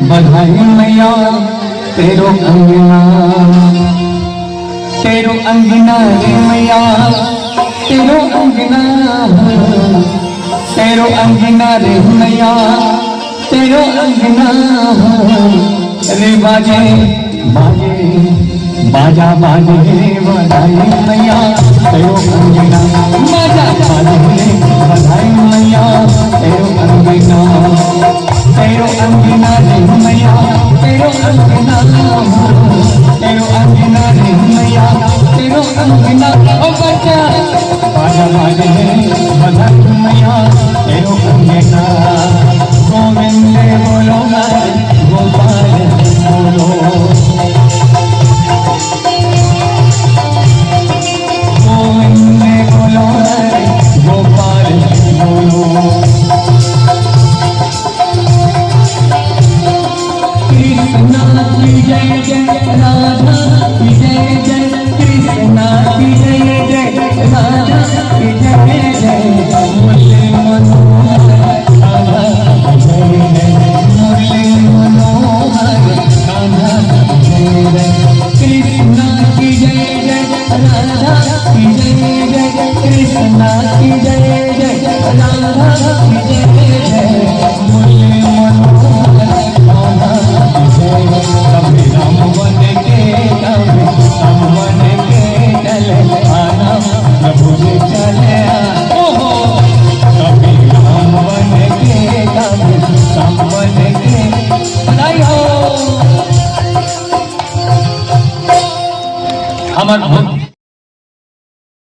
बधाई मैया तेरो अंगना रे मैया तेरो अंगना रे मैया तेरो अंगना रे बाजे बाजे बाजा बाजे बधाई मैया तेरो अंगना बाजा बाजे बधाई मैया तेरो अंगना रे मैया तेरो अंगना रे मैया तेरो अंगना ओ बच्चा बाजा बाजे बधाई मैया तेरो अंगना गोविंद बोलो गोपाल बोलो गोविंद बोलो गोपाल बोलो कृष्णा की जय जय राधा की जय जय कृष्णा की जय जय राधा की जय जय मुरली मनोहर राधा जय जय मुरली मनोहर राधा जय जय कृष्णा की जय जय राधा की जय जय कृष्णा की जय जय राधा की जय जय मुरली मनोहर राधा कभी राम बन के कभी हम बन के चले आना प्रभु जी चले ओहो कभी राम बन के कभी हम बन के बधाई हो। हमार